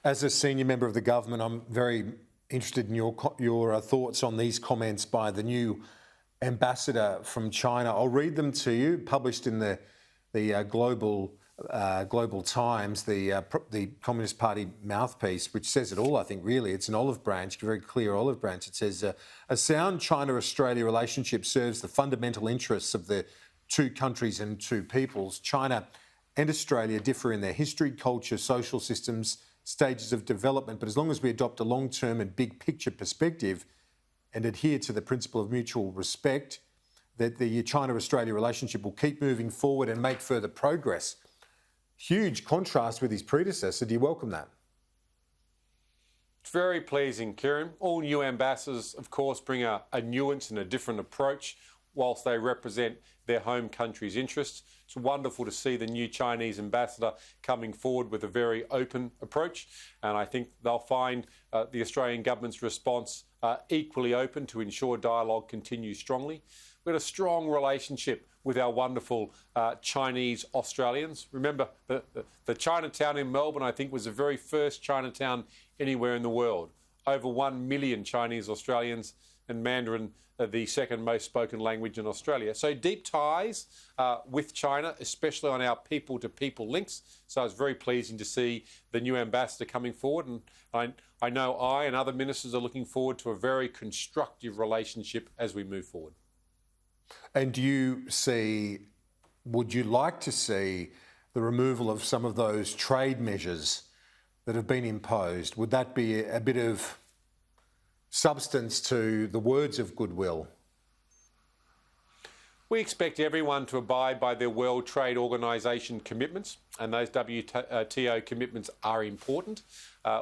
As a senior member of the government, I'm very interested in your thoughts on these comments by the new ambassador from China. I'll read them to you, published in the Global Times, the Communist Party mouthpiece, which says it all, I think, really. It's an olive branch, a very clear olive branch. It says, a sound China-Australia relationship serves the fundamental interests of the two countries and two peoples. China and Australia differ in their history, culture, social systems, stages of development, but as long as we adopt a long-term and big-picture perspective and adhere to the principle of mutual respect, that the China-Australia relationship will keep moving forward and make further progress. Huge contrast with his predecessor. Do you welcome that? It's very pleasing, Kieran. All new ambassadors, of course, bring a nuance and a different approach whilst they represent their home country's interests. It's wonderful to see the new Chinese ambassador coming forward with a very open approach, and I think they'll find the Australian government's response equally open to ensure dialogue continues strongly. We've got a strong relationship with our wonderful Chinese Australians. Remember, the Chinatown in Melbourne, I think, was the very first Chinatown anywhere in the world. Over 1 million Chinese Australians, and Mandarin the second most spoken language in Australia. So deep ties with China, especially on our people-to-people links. So it's very pleasing to see the new ambassador coming forward, and I know I and other ministers are looking forward to a very constructive relationship as we move forward. And would you like to see the removal of some of those trade measures that have been imposed? Would that be a bit of substance to the words of goodwill? We expect everyone to abide by their World Trade Organisation commitments, and those WTO commitments are important,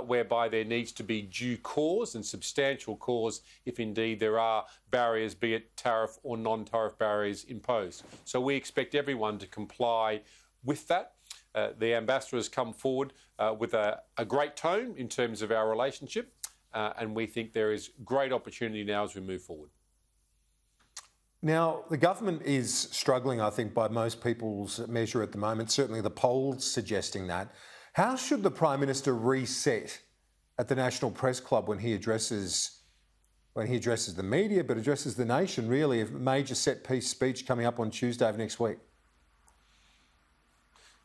whereby there needs to be due cause and substantial cause if indeed there are barriers, be it tariff or non-tariff barriers imposed. So we expect everyone to comply with that. The ambassador has come forward with a great tone in terms of our relationship, and we think there is great opportunity now as we move forward. Now, the government is struggling, I think, by most people's measure at the moment, certainly the polls suggesting that. How should the Prime Minister reset at the National Press Club when he addresses the media, but addresses the nation, really, a major set-piece speech coming up on Tuesday of next week?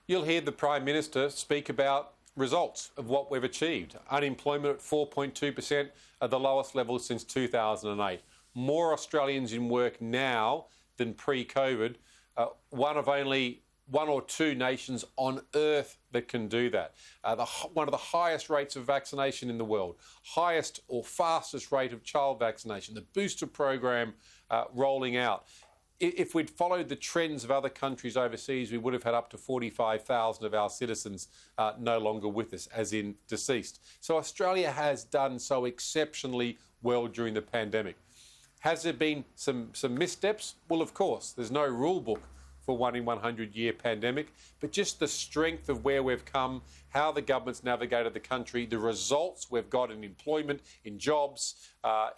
You'll hear the Prime Minister speak about results of what we've achieved. Unemployment at 4.2%, at the lowest level since 2008. More Australians in work now than pre-COVID. One of only one or two nations on earth that can do that. One of the highest rates of vaccination in the world. Highest or fastest rate of child vaccination. The booster program rolling out. If we'd followed the trends of other countries overseas, we would have had up to 45,000 of our citizens no longer with us, as in deceased. So Australia has done so exceptionally well during the pandemic. Has there been some missteps? Well, of course. There's no rule book for 1 in 100 year pandemic, but just the strength of where we've come, how the government's navigated the country, the results we've got in employment, in jobs,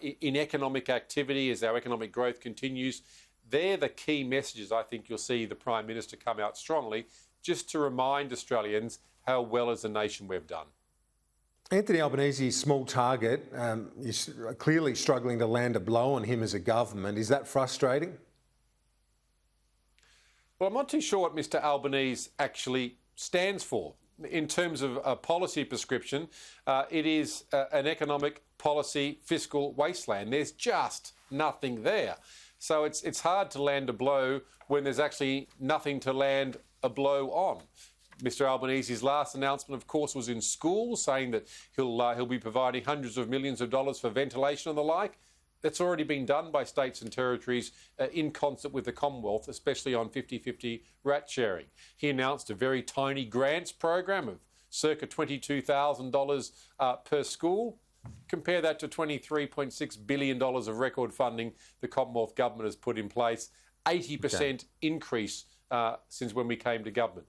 in economic activity as our economic growth continues. They're the key messages I think you'll see the Prime Minister come out strongly, just to remind Australians how well as a nation we've done. Anthony Albanese, small target, is clearly struggling to land a blow on him as a government. Is that frustrating? Well, I'm not too sure what Mr Albanese actually stands for. In terms of a policy prescription, it is an economic policy fiscal wasteland. There's just nothing there. So it's hard to land a blow when there's actually nothing to land a blow on. Mr Albanese's last announcement, of course, was in schools, saying that he'll be providing hundreds of millions of dollars for ventilation and the like. That's already been done by states and territories in concert with the Commonwealth, especially on 50-50 rat sharing. He announced a very tiny grants program of circa $22,000 per school. Compare that to $23.6 billion of record funding the Commonwealth Government has put in place, 80% increase since when we came to government.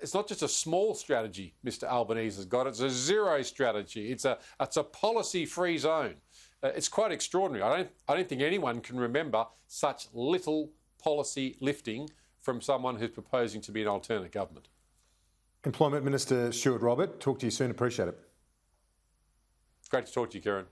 It's not just a small strategy Mr Albanese has got, it's a zero strategy. It's a policy-free zone. It's quite extraordinary. I don't think anyone can remember such little policy lifting from someone who's proposing to be an alternate government. Employment Minister Stuart Robert, talk to you soon. Appreciate it. Great to talk to you, Kieran.